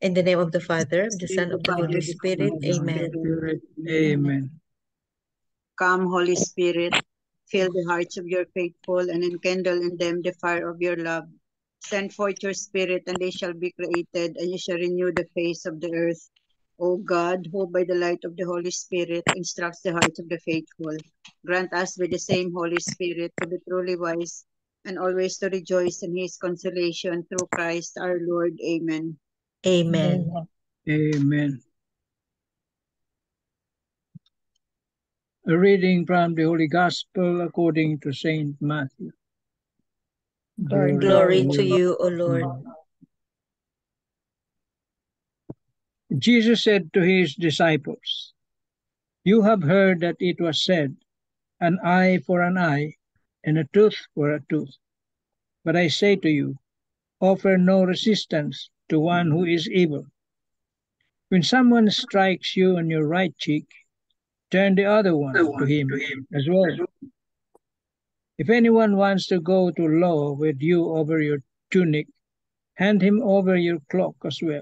In the name of the Father, of the Son, of the Holy Spirit. Amen. Spirit. Amen. Come, Holy Spirit, fill the hearts of your faithful and enkindle in them the fire of your love. Send forth your Spirit, and they shall be created, and you shall renew the face of the earth. O God, who by the light of the Holy Spirit instructs the hearts of the faithful, grant us with the same Holy Spirit to be truly wise and always to rejoice in his consolation through Christ our Lord. Amen. Amen. Amen. A reading from the Holy Gospel according to Saint Matthew. Glory to you, O Lord. Jesus said to his disciples, "You have heard that it was said, an eye for an eye, and a tooth for a tooth. But I say to you, offer no resistance to one who is evil. When someone strikes you on your right cheek, turn the other one to him as well. If anyone wants to go to law with you over your tunic, hand him over your cloak as well.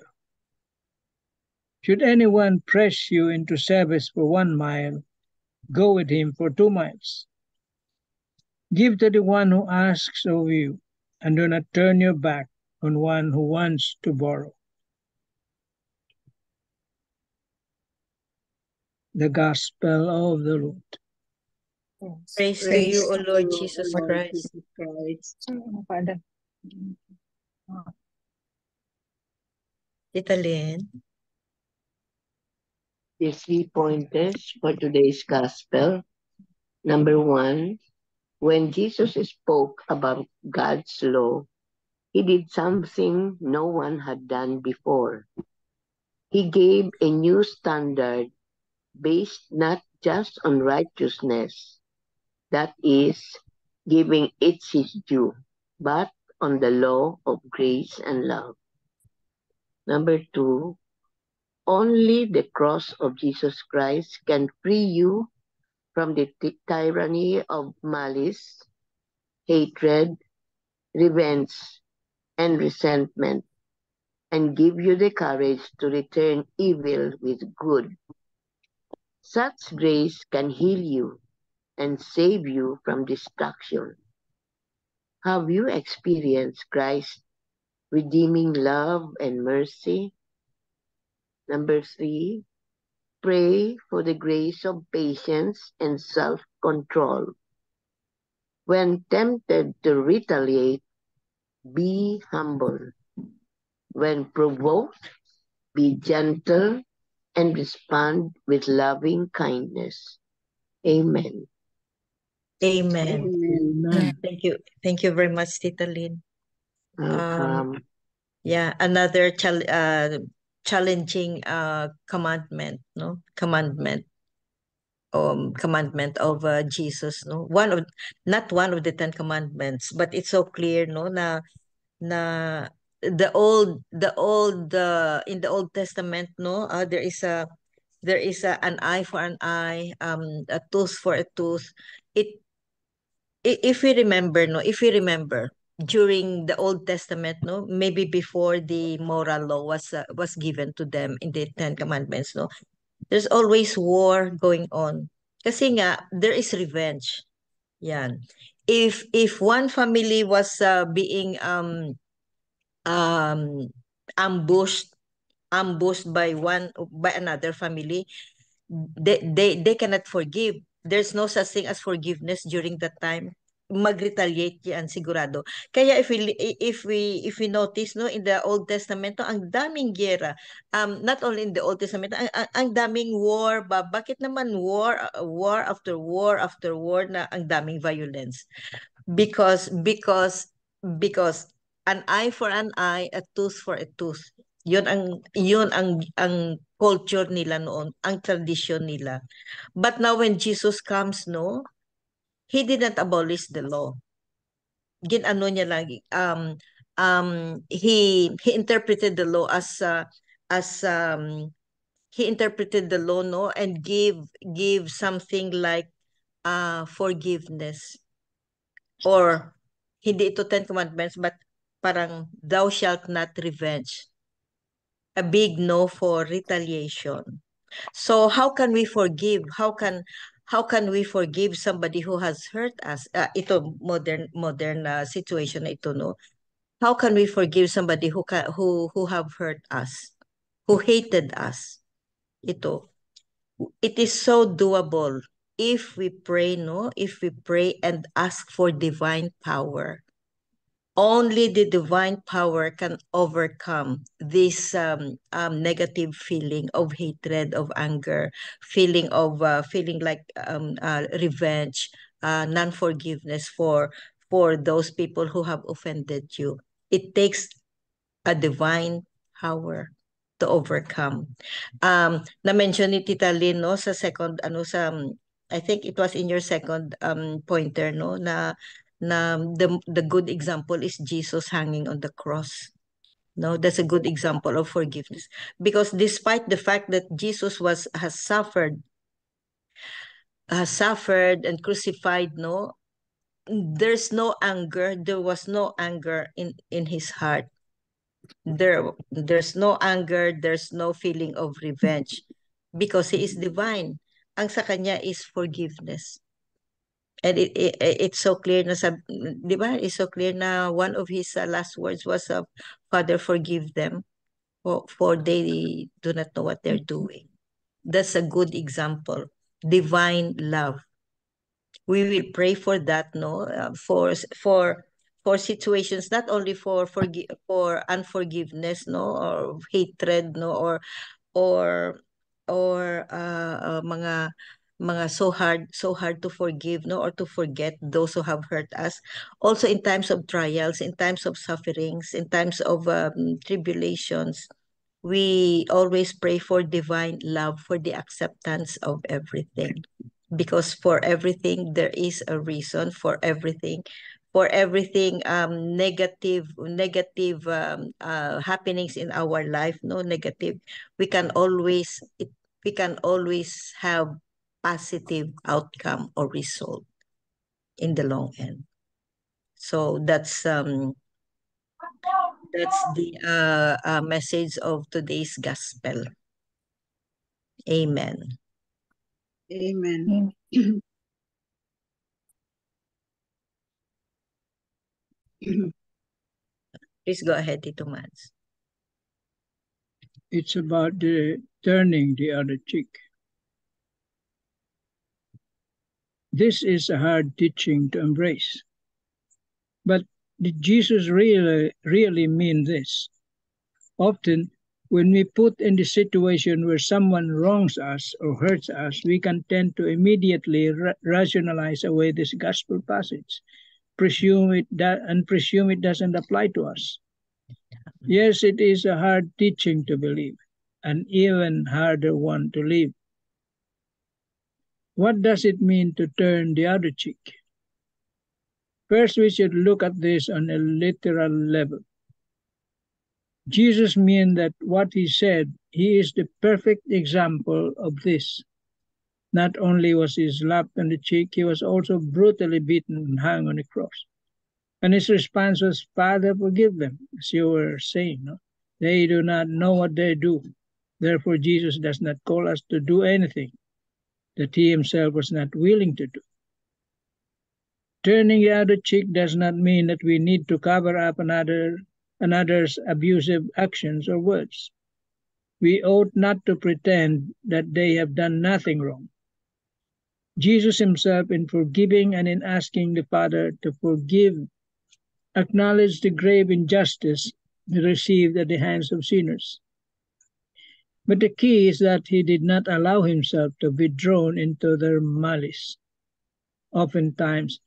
Should anyone press you into service for 1 mile, go with him for 2 miles. Give to the one who asks of you, and do not turn your back on one who wants to borrow." The Gospel of the Lord. Praise to you, O Lord Jesus Christ. Tita Lynn. The 3 pointers for today's Gospel. Number 1, when Jesus spoke about God's law, he did something no one had done before. He gave a new standard based not just on righteousness, that is, giving each his due, but on the law of grace and love. Number 2, only the cross of Jesus Christ can free you from the tyranny of malice, hatred, revenge, and resentment, and give you the courage to return evil with good. Such grace can heal you and save you from destruction. Have you experienced Christ's redeeming love and mercy? Number 3, pray for the grace of patience and self-control. When tempted to retaliate, be humble. When provoked, be gentle and respond with loving kindness. Amen. Amen. Amen. Thank you very much, Tita Lynn. Yeah, another challenging commandment, no? Commandment of Jesus, no? Not one of the 10 commandments, but it's so clear, no, na in the Old Testament, no, there is an eye for an eye, a tooth for a tooth. If we remember, no, during the Old Testament, no, maybe before the moral law was given to them in the 10 commandments, no, there's always war going on. Kasi nga, there is revenge. Yan. If one family was being ambushed by another family, they cannot forgive. There's no such thing as forgiveness during that time. Mag-retaliate yan sigurado. Kaya if we notice, no, in the Old Testament, no, ang daming giyera. Not only in the Old Testament, ang daming war ba? Bakit naman war after war after war na ang daming violence? Because an eye for an eye, a tooth for a tooth. Yun ang culture nila noon, ang tradition nila. But now when Jesus comes, no, he didn't abolish the law. Ginano niya lagi, he interpreted the law as he interpreted the law, no, and give something like forgiveness, or hindi ito 10 commandments, but parang thou shalt not revenge. a big no for retaliation. So how can we forgive? How can we forgive somebody who has hurt us? Ito modern situation na ito, no. How can we forgive somebody who have hurt us, who hated us? Ito. It is so doable if we pray, no? If we pray and ask for divine power. Only the divine power can overcome this negative feeling of hatred, of anger, feeling like revenge, non-forgiveness for those people who have offended you. It takes a divine power to overcome. Na-mention ni Tita Lynn, no, sa second, I think it was in your second pointer, no, na the good example is Jesus hanging on the cross. No, that's a good example of forgiveness. Because despite the fact that Jesus has suffered and crucified, no, there's no anger. There was no anger in his heart. There's no anger, there's no feeling of revenge because he is divine. Ang sa kanya is forgiveness. And it's so clear na di ba? It's so clear na one of his last words was, Father, forgive them for they do not know what they're doing. That's a good example. Divine love. We will pray for that, no? For situations, not only for unforgiveness, no, or hatred, no, or mga so hard to forgive, no, or to forget those who have hurt us. Also in times of trials, in times of sufferings, in times of tribulations, we always pray for divine love, for the acceptance of everything. Because for everything, there is a reason for everything. For everything negative happenings in our life, no negative, we can always have positive outcome or result in the long end. So that's the message of today's gospel. Amen. Amen. Please go ahead, Tito Mads. It's about turning the other cheek. This is a hard teaching to embrace. But did Jesus really mean this? Often, when we put in the situation where someone wrongs us or hurts us, we can tend to immediately rationalize away this gospel passage, presume it doesn't apply to us. Yes, it is a hard teaching to believe, an even harder one to live. What does it mean to turn the other cheek? First, we should look at this on a literal level. Jesus meant that what he said, he is the perfect example of this. Not only was he slapped on the cheek, he was also brutally beaten and hung on the cross. And his response was, Father, forgive them, as you were saying. No? They do not know what they do. Therefore, Jesus does not call us to do anything that he himself was not willing to do. Turning the other cheek does not mean that we need to cover up another's abusive actions or words. We ought not to pretend that they have done nothing wrong. Jesus himself, in forgiving and in asking the Father to forgive, acknowledged the grave injustice he received at the hands of sinners. But the key is that he did not allow himself to be drawn into their malice. Oftentimes,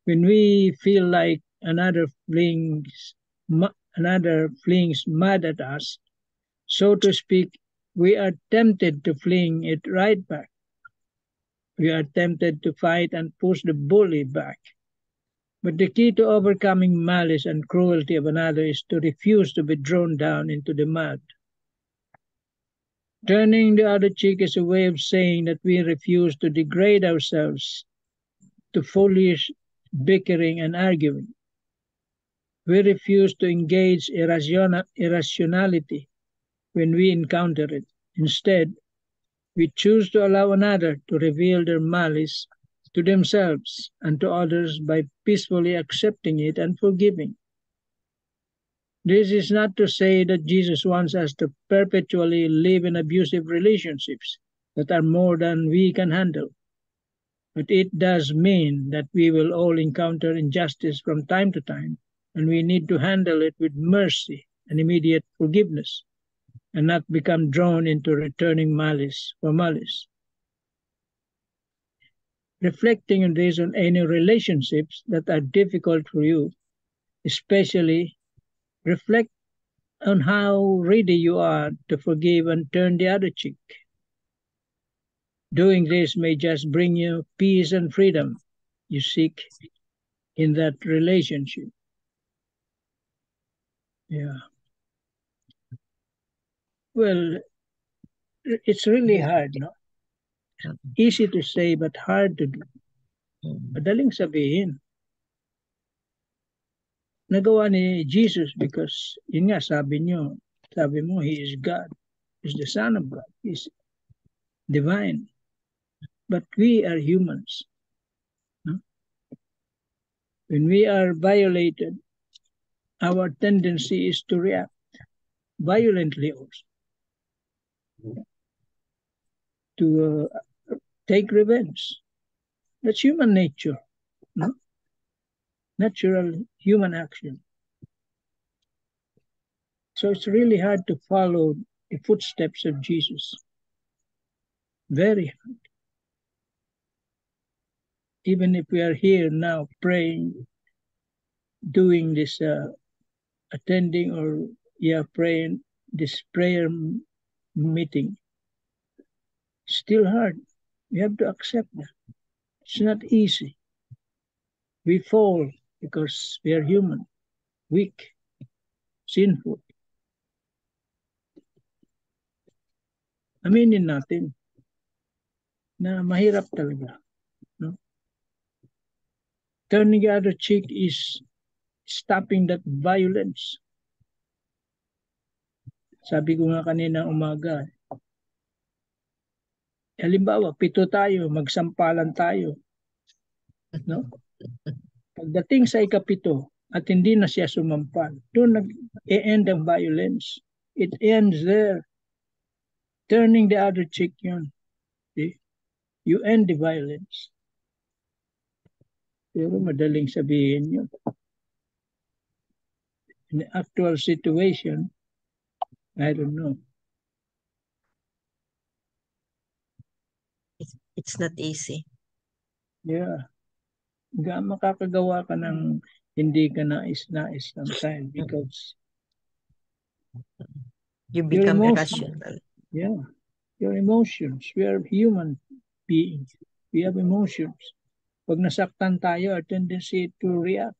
when we feel like another flings mad at us, so to speak, we are tempted to fling it right back. We are tempted to fight and push the bully back. But the key to overcoming malice and cruelty of another is to refuse to be drawn down into the mud. Turning the other cheek is a way of saying that we refuse to degrade ourselves to foolish bickering and arguing. We refuse to engage irrationality. when we encounter it. Instead, we choose to allow another to reveal their malice to themselves and to others by peacefully accepting it and forgiving. This is not to say that Jesus wants us to perpetually live in abusive relationships that are more than we can handle. But it does mean that we will all encounter injustice from time to time, and we need to handle it with mercy and immediate forgiveness, and not become drawn into returning malice for malice. Reflecting on this on any relationships that are difficult for you, especially reflect on how ready you are to forgive and turn the other cheek. Doing this may just bring you peace and freedom you seek in that relationship. Yeah. Well, it's really hard, no? Easy to say but hard to do. Madaling sabihin. Nagawa ni Jesus because, yun nga, sabi mo, He is God. He's the Son of God. He's divine. But we are humans. No? When we are violated, our tendency is to react violently also, to take revenge. That's human nature, no? Natural human action. So it's really hard to follow the footsteps of Jesus. Very hard. Even if we are here now praying, doing this, attending or praying this prayer meeting, still hard. We have to accept that. It's not easy. We fall because we are human, weak, sinful. Aminin natin na mahirap talaga. No? Turning the other cheek is stopping that violence. Sabi ko nga kanina umaga, halimbawa, 7 tayo, magsampalan tayo. No? Pagdating sa ika-7 at hindi na siya sumampal, doon nag-e-end ang violence. It ends there. Turning the other cheek yun. See? You end the violence. Pero madaling sabihin yun. In the actual situation, I don't know. It's not easy. Yeah. Makakagawa ka ng hindi ka nais-nais sometimes because you become irrational. Yeah. Your emotions. We are human beings. We have emotions. Pag nasaktan tayo, our tendency to react.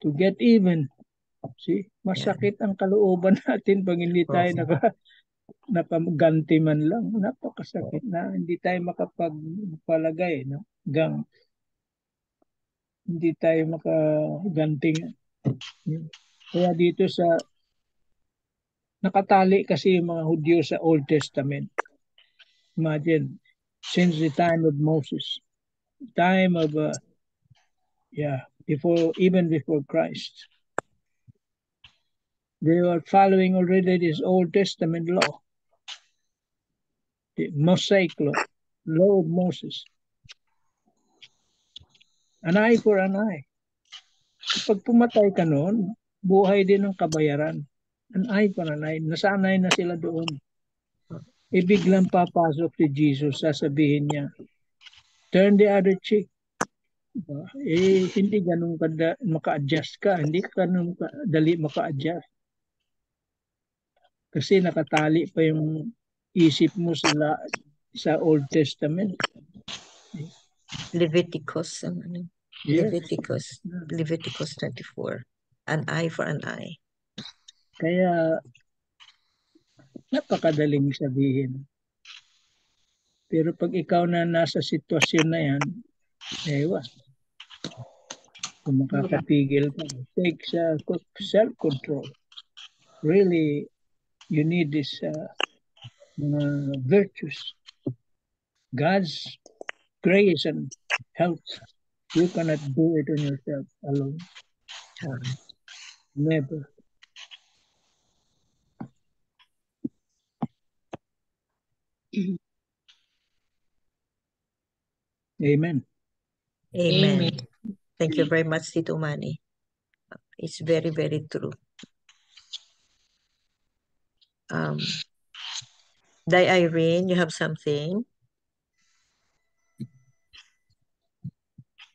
To get even. See? Masakit ang kalooban natin pag hindi tayo nakaganti man lang. Napakasakit na. Hindi tayo makapagpalagay. No? Hindi tayo makaganting. Kaya dito sa nakatali kasi yung mga Hudyo sa Old Testament. Imagine, since the time of Moses, time of, even before Christ, they were following already this Old Testament law, the Mosaic law of Moses. An eye for an eye. Pag pumatay ka noon, buhay din ang kabayaran. An eye for an eye. Nasanay na sila doon. Biglang papasok si Jesus, sasabihin niya, turn the other cheek. Hindi ganun maka-adjust ka. Hindi ka ganun dali maka-adjust. Kasi nakatali pa yung isip mo sa Old Testament. Leviticus. Yes. Leviticus 24. An eye for an eye. Kaya napakadaling sabihin. Pero pag ikaw na nasa sitwasyon na yan, kung makakapigil ka, take self-control. really you need this virtues. God's grace and help. You cannot do it on yourself alone. Never. Amen. Amen. Thank you very much, Tito Manny. It's very, very true. Di Irene, you have something?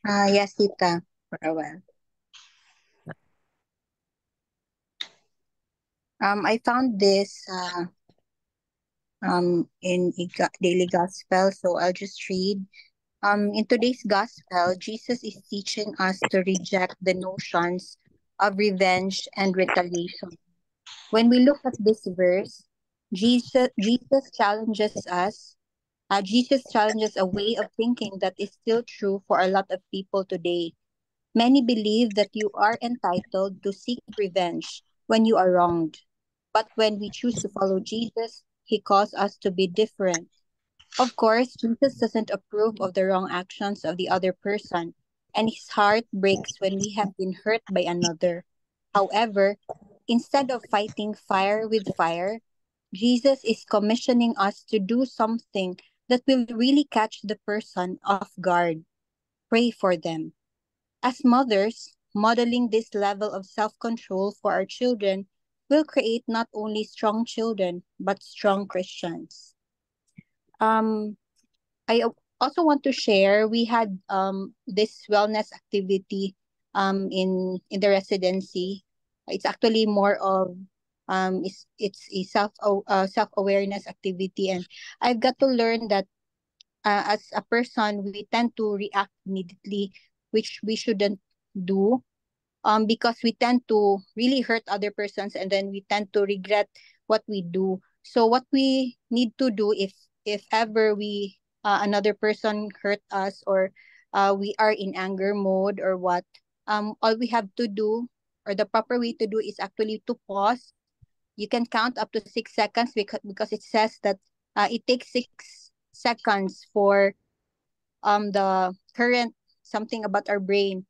Yes, Tita, for a while. I found this in Daily Gospel, so I'll just read. In today's Gospel, Jesus is teaching us to reject the notions of revenge and retaliation. When we look at this verse, Jesus challenges us. Jesus challenges a way of thinking that is still true for a lot of people today. Many believe that you are entitled to seek revenge when you are wronged. But when we choose to follow Jesus, he calls us to be different. Of course, Jesus doesn't approve of the wrong actions of the other person, and his heart breaks when we have been hurt by another. However, instead of fighting fire with fire, Jesus is commissioning us to do something that will really catch the person off guard. Pray for them. As mothers, modeling this level of self control for our children will create not only strong children, but strong Christians. Um, also want to share we had this wellness activity in the residency. It's actually more of it's a self awareness activity, and I've got to learn that as a person we tend to react immediately, which we shouldn't do, because we tend to really hurt other persons and then we tend to regret what we do. So what we need to do if ever we another person hurt us, or we are in anger mode or what, all we have to do, or the proper way to do, is actually to pause. You can count up to 6 seconds, because it says that it takes 6 seconds for the current something about our brain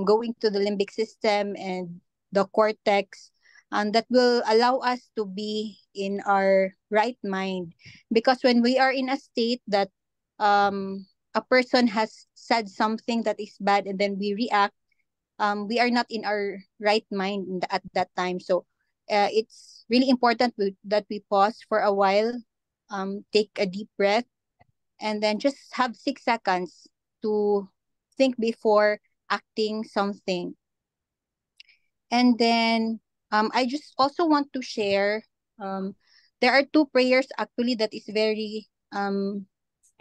going to the limbic system and the cortex, and that will allow us to be in our right mind. Because when we are in a state that a person has said something that is bad and then we react, we are not in our right mind at that time. So it's really important that we pause for a while, take a deep breath, and then just have 6 seconds to think before acting something. And then I just also want to share, there are two prayers actually that is very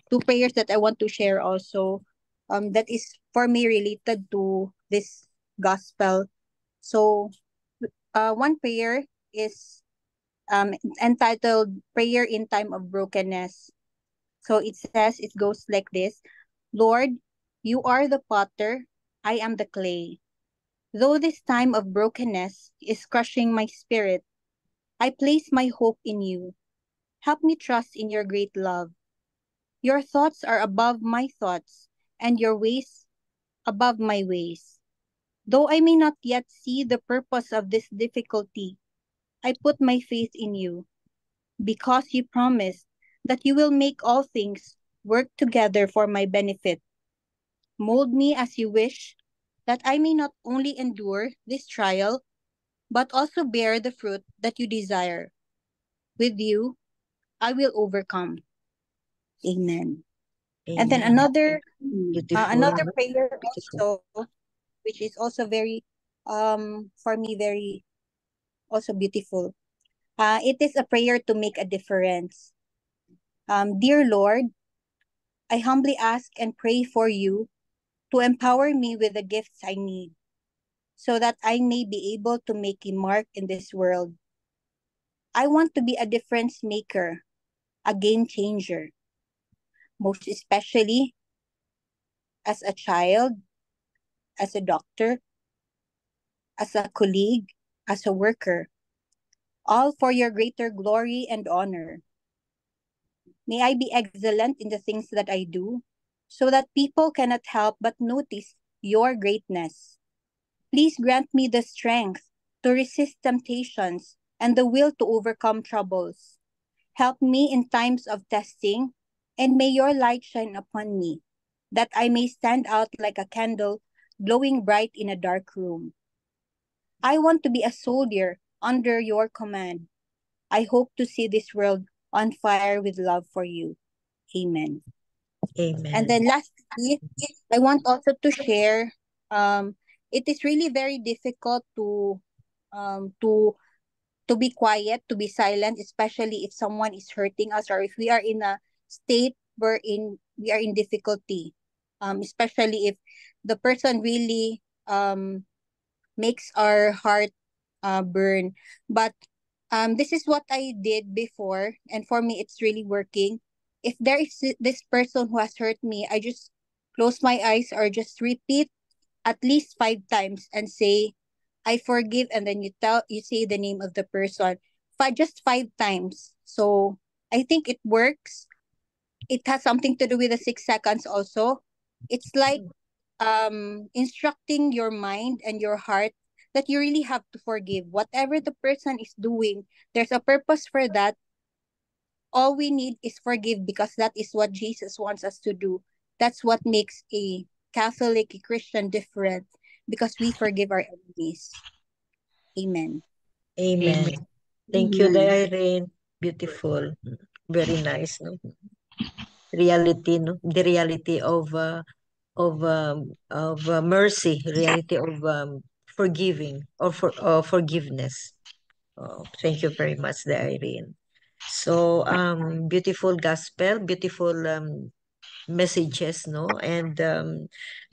two prayers that I want to share also, that is for me related to this gospel. So one prayer is entitled Prayer in Time of Brokenness. So it goes like this: Lord, you are the potter, I am the clay. Though this time of brokenness is crushing my spirit, I place my hope in you. Help me trust in your great love. Your thoughts are above my thoughts, and your ways above my ways. Though I may not yet see the purpose of this difficulty, I put my faith in you, because you promised that you will make all things work together for my benefit. Mold me as you wish, that I may not only endure this trial, but also bear the fruit that you desire. With you, I will overcome. Amen. And then Amen. Beautiful. another prayer Beautiful. also, which is also very, for me, very also beautiful. It is a prayer to make a difference. Dear Lord, I humbly ask and pray for you to empower me with the gifts I need, so that I may be able to make a mark in this world. I want to be a difference maker, a game changer, most especially as a child, as a doctor, as a colleague, as a worker. all for your greater glory and honor. May I be excellent in the things that I do, so that people cannot help but notice your greatness. Please grant me the strength to resist temptations and the will to overcome troubles. Help me in times of testing, and may your light shine upon me, that I may stand out like a candle glowing bright in a dark room. I want to be a soldier under your command. I hope to see this world on fire with love for you. Amen. And Amen. then lastly, I want also to share, it is really very difficult um to to be quiet, to be silent, especially if someone is hurting us or if we are in a state wherein we are in difficulty. Especially if the person really makes our heart burn. But this is what I did before, and for me, it's really working. If there is this person who has hurt me, I just close my eyes or just repeat at least 5 times and say, "I forgive," and then you say the name of the person. Just 5 times. So I think it works. It has something to do with the 6 seconds also. It's like instructing your mind and your heart that you really have to forgive whatever the person is doing. There's a purpose for that. All we need is forgive, because that is what Jesus wants us to do. That's what makes a Catholic, a Christian different, because we forgive our enemies. Amen. Amen. Thank you, Amen. Irene. Beautiful. Very nice, no? Reality, no? The reality of mercy, reality of forgiving or forgiveness. Oh, thank you very much, Irene. So, beautiful gospel, beautiful messages, no? And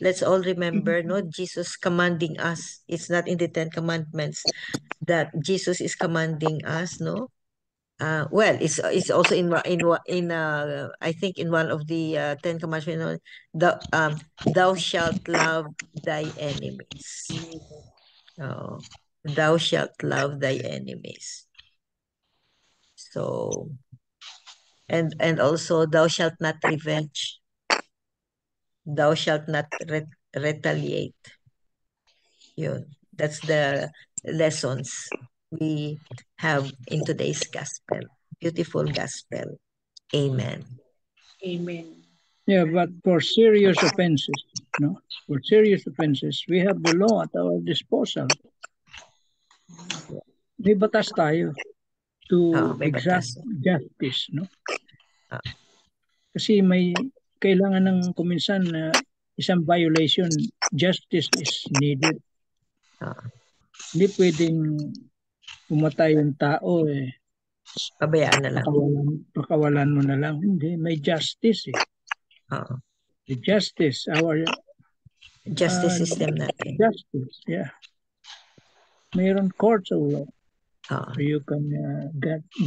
let's all remember, no, Jesus commanding us. It's not in the Ten Commandments that Jesus is commanding us, no? Well, it's also in I think in one of the Ten Commandments, you know, thou shalt love thy enemies. Oh, thou shalt love thy enemies. So, and also thou shalt not revenge. Thou shalt not retaliate. Yun. That's the lessons we have in today's gospel. Beautiful gospel. Amen. Amen. Yeah, but for serious offenses, no, for serious offenses, we have the law at our disposal. May batas tayo to May exact batas. justice, no? Ah. Kasi may kailangan ng kuminsan na isang violation, justice is needed. Hindi pwedeng umatay yung tao pabayaan na lang. Pakawalan mo na lang. Hindi, may justice eh. The justice, our justice system natin. Justice, yeah. Mayroon courts of law. So you can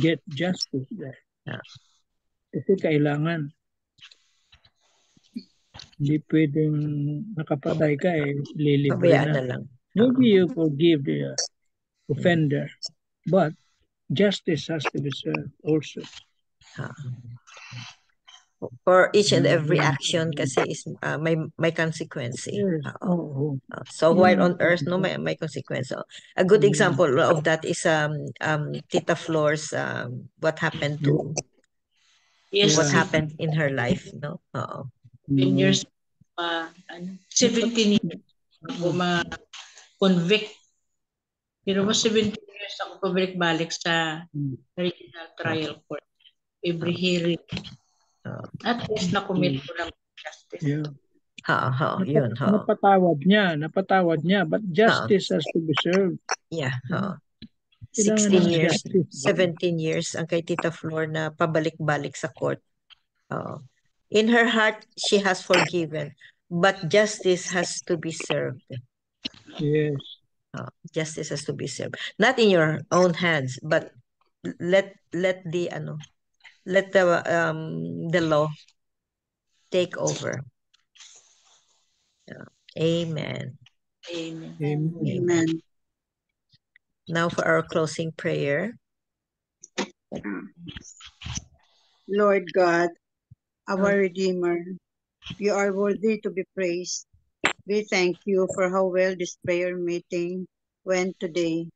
get justice there. Kasi kailangan. Hindi pwedeng nakapatay ka lilibre pabayaan na lang. Maybe you forgive the offender, but justice has to be served also. For each and every action kasi is may consequence. Yes. So while on earth, no, may consequence. So, a good example of that is Tita Flor's what happened to Yes, what happened in her life, no? 10 years, 17 years ako ma-convict. Pero mas 17 years ako pabalik-balik sa regional trial court. Every hearing. At least na-commit ko ng justice. Yeah. Yun. Napatawad niya, but justice has to be served. Yeah. 16 Kailangan years, justice. 17 years ang kay Tita Flor na pabalik-balik sa court. In her heart, she has forgiven, but justice has to be served. Yes. Justice has to be served. Not in your own hands, but let the law take over. Amen. Amen. Amen. Now for our closing prayer. Lord God, our Redeemer, you are worthy to be praised. We thank you for how well this prayer meeting went today.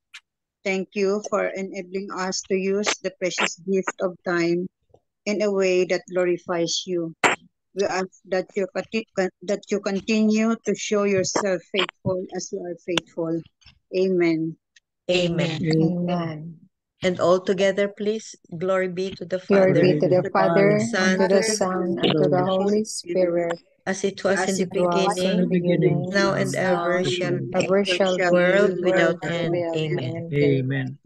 Thank you for enabling us to use the precious gift of time in a way that glorifies you. We ask that you continue to show yourself faithful as you are faithful. Amen. Amen. Amen. And all together, please, glory be to the Glory Father, be to the Father, Son, and to the Son, and to the Holy Spirit, as it was in As the it was in the beginning, beginning, now and ever now, shall be, ever shall be, world without world end. without Amen. end. Amen.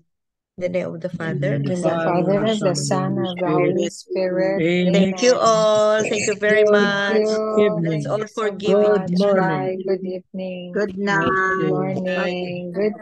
In the name of the In Father, the In the Father, Father, the the Son, Son, and and the the Spirit. Holy Spirit. thank you Amen. all. Thank you very Good much. You. Let's Thank evening. all you so forgive each Good much. other. morning. Bye. Good evening. good Good night. morning. Good